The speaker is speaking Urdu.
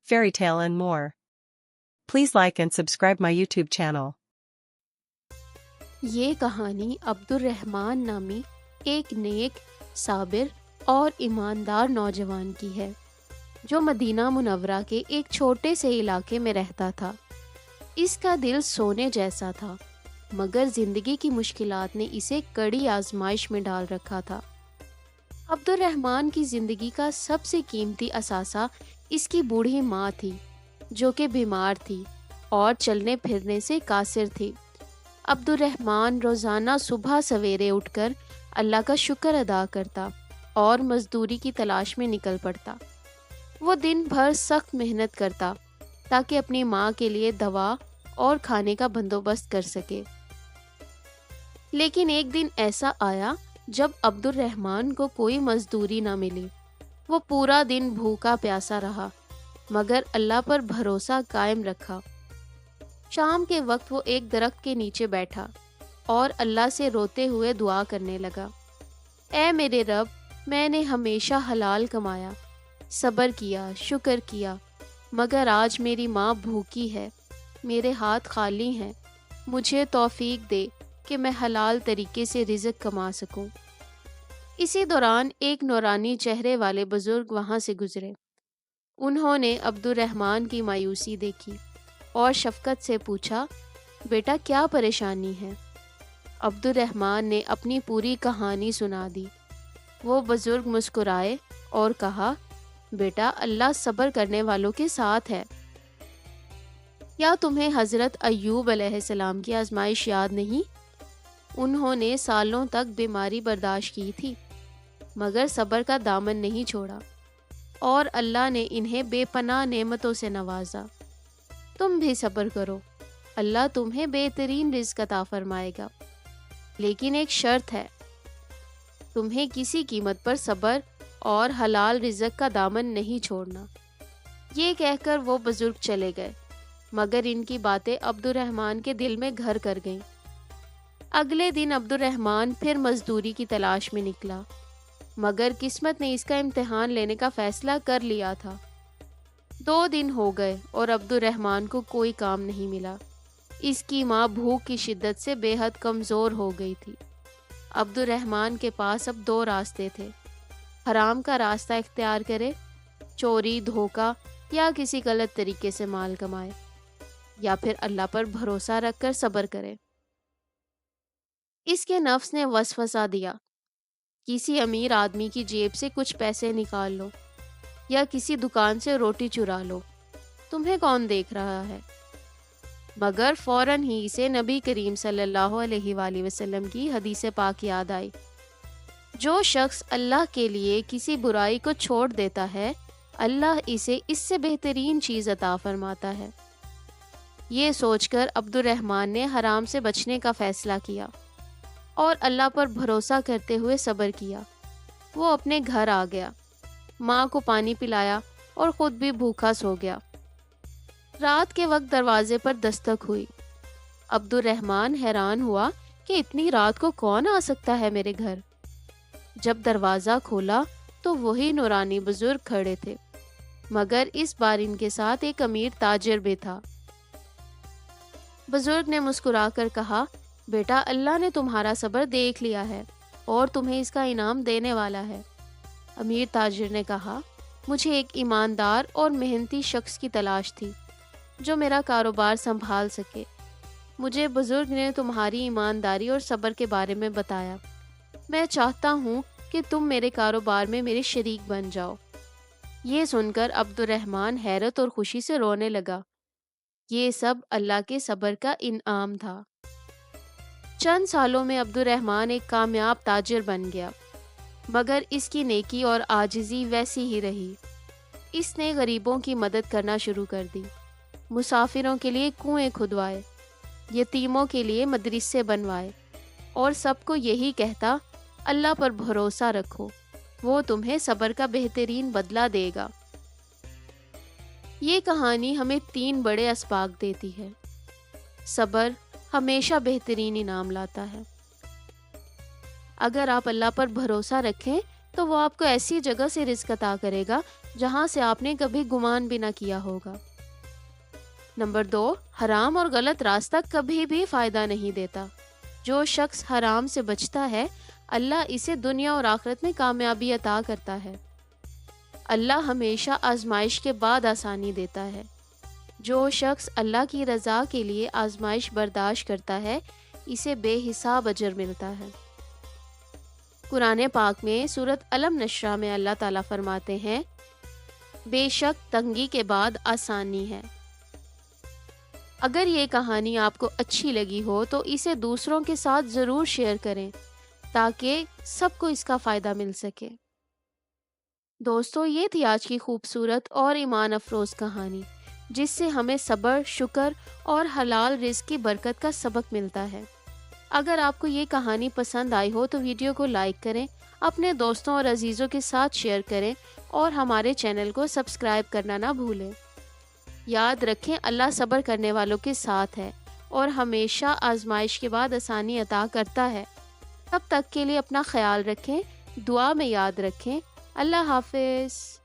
fairy tale and more. Please like and subscribe my YouTube channel. یہ کہانی عبدالرحمن نامی ایک نیک، صابر اور ایماندار نوجوان کی ہے جو مدینہ منورہ کے ایک چھوٹے سے علاقے میں رہتا تھا۔ اس کا دل سونے جیسا تھا، مگر زندگی کی مشکلات نے اسے کڑی آزمائش میں ڈال رکھا تھا۔ عبدالرحمن کی زندگی کا سب سے قیمتی اثاثہ اس کی بوڑھی ماں تھی، جو کہ بیمار تھی اور چلنے پھرنے سے قاصر تھی۔ عبدالرحمن روزانہ صبح سویرے اٹھ کر اللہ کا شکر ادا کرتا اور مزدوری کی تلاش میں نکل پڑتا۔ وہ دن بھر سخت محنت کرتا تاکہ اپنی ماں کے لیے دوا اور کھانے کا بندوبست کر سکے۔ لیکن ایک دن ایسا آیا جب عبدالرحمن کو کوئی مزدوری نہ ملی۔ وہ پورا دن بھوکا پیاسا رہا، مگر اللہ پر بھروسہ قائم رکھا۔ شام کے وقت وہ ایک درخت کے نیچے بیٹھا اور اللہ سے روتے ہوئے دعا کرنے لگا، اے میرے رب، میں نے ہمیشہ حلال کمایا، صبر کیا، شکر کیا، مگر آج میری ماں بھوکی ہے، میرے ہاتھ خالی ہیں، مجھے توفیق دے کہ میں حلال طریقے سے رزق کما سکوں۔ اسی دوران ایک نورانی چہرے والے بزرگ وہاں سے گزرے۔ انہوں نے عبدالرحمن کی مایوسی دیکھی اور شفقت سے پوچھا، بیٹا کیا پریشانی ہے؟ عبدالرحمن نے اپنی پوری کہانی سنا دی۔ وہ بزرگ مسکرائے اور کہا، بیٹا اللہ صبر کرنے والوں کے ساتھ ہے۔ کیا تمہیں حضرت ایوب علیہ السلام کی آزمائش یاد نہیں؟ انہوں نے سالوں تک بیماری برداشت کی تھی، مگر صبر کا دامن نہیں چھوڑا اور اللہ نے انہیں بے پناہ نعمتوں سے نوازا۔ تم بھی صبر کرو، اللہ تمہیں بہترین رزق عطا فرمائے گا، لیکن ایک شرط ہے، تمہیں کسی قیمت پر صبر اور حلال رزق کا دامن نہیں چھوڑنا۔ یہ کہہ کر وہ بزرگ چلے گئے، مگر ان کی باتیں عبدالرحمن کے دل میں گھر کر گئیں۔ اگلے دن عبدالرحمن پھر مزدوری کی تلاش میں نکلا، مگر قسمت نے اس کا امتحان لینے کا فیصلہ کر لیا تھا۔ 2 دن ہو گئے اور عبدالرحمن کو کوئی کام نہیں ملا۔ اس کی ماں بھوک کی شدت سے بے حد کمزور ہو گئی تھی۔ عبدالرحمن کے پاس اب 2 راستے تھے، حرام کا راستہ اختیار کرے، چوری، دھوکہ یا کسی غلط طریقے سے مال کمائے، یا پھر اللہ پر بھروسہ رکھ کر صبر کرے۔ اس کے نفس نے وسوسہ دیا، کسی امیر آدمی کی جیب سے کچھ پیسے نکال لو یا کسی دکان سے روٹی چرا لو، تمہیں کون دیکھ رہا ہے؟ مگر فوراً ہی اسے نبی کریم صلی اللہ علیہ وآلہ وسلم کی حدیث پاک یاد آئی، جو شخص اللہ کے لیے کسی برائی کو چھوڑ دیتا ہے، اللہ اسے اس سے بہترین چیز عطا فرماتا ہے۔ یہ سوچ کر عبدالرحمن نے حرام سے بچنے کا فیصلہ کیا اور اللہ پر بھروسہ کرتے ہوئے صبر کیا۔ وہ اپنے گھر آ گیا، ماں کو پانی پلایا اور خود بھی بھوکا سو گیا۔ رات کے وقت دروازے پر دستک ہوئی۔ عبدالرحمن حیران ہوا کہ اتنی رات کو کون آ سکتا ہے میرے گھر۔ جب دروازہ کھولا تو وہی نورانی بزرگ کھڑے تھے، مگر اس بار ان کے ساتھ ایک امیر تاجر بھی تھا۔ بزرگ نے مسکرا کر کہا، بیٹا اللہ نے تمہارا صبر دیکھ لیا ہے اور تمہیں اس کا انعام دینے والا ہے۔ امیر تاجر نے کہا، مجھے ایک ایماندار اور محنتی شخص کی تلاش تھی جو میرا کاروبار سنبھال سکے۔ مجھے بزرگ نے تمہاری ایمانداری اور صبر کے بارے میں بتایا۔ میں چاہتا ہوں کہ تم میرے کاروبار میں میرے شریک بن جاؤ۔ یہ سن کر عبدالرحمن حیرت اور خوشی سے رونے لگا۔ یہ سب اللہ کے صبر کا انعام تھا۔ چند سالوں میں عبدالرحمن ایک کامیاب تاجر بن گیا، مگر اس کی نیکی اور عاجزی ویسی ہی رہی۔ اس نے غریبوں کی مدد کرنا شروع کر دی، مسافروں کے لیے کنویں کھدوائے، یتیموں کے لیے مدرسے بنوائے، اور سب کو یہی کہتا، اللہ پر بھروسہ رکھو، وہ تمہیں صبر کا بہترین بدلہ دے گا۔ یہ کہانی ہمیں 3 بڑے اسباق دیتی ہے۔ صبر ہمیشہ بہترین انعام لاتا ہے۔ اگر آپ اللہ پر بھروسہ رکھیں تو وہ آپ کو ایسی جگہ سے رزق عطا کرے گا جہاں سے آپ نے کبھی گمان بھی نہ کیا ہوگا۔ نمبر 2، حرام اور غلط راستہ کبھی بھی فائدہ نہیں دیتا۔ جو شخص حرام سے بچتا ہے اللہ اسے دنیا اور آخرت میں کامیابی عطا کرتا ہے۔ اللہ ہمیشہ آزمائش کے بعد آسانی دیتا ہے۔ جو شخص اللہ کی رضا کے لیے آزمائش برداشت کرتا ہے اسے بے حساب اجر ملتا ہے۔ قرآن پاک میں سورۃ الم نشرہ میں اللہ تعالیٰ فرماتے ہیں، بے شک تنگی کے بعد آسانی ہے۔ اگر یہ کہانی آپ کو اچھی لگی ہو تو اسے دوسروں کے ساتھ ضرور شیئر کریں تاکہ سب کو اس کا فائدہ مل سکے۔ دوستو، یہ تھی آج کی خوبصورت اور ایمان افروز کہانی، جس سے ہمیں صبر، شکر اور حلال رزق کی برکت کا سبق ملتا ہے۔ اگر آپ کو یہ کہانی پسند آئی ہو تو ویڈیو کو لائک کریں، اپنے دوستوں اور عزیزوں کے ساتھ شیئر کریں اور ہمارے چینل کو سبسکرائب کرنا نہ بھولیں۔ یاد رکھیں، اللہ صبر کرنے والوں کے ساتھ ہے اور ہمیشہ آزمائش کے بعد آسانی عطا کرتا ہے۔ تب تک کے لیے اپنا خیال رکھیں، دعا میں یاد رکھیں۔ اللہ حافظ۔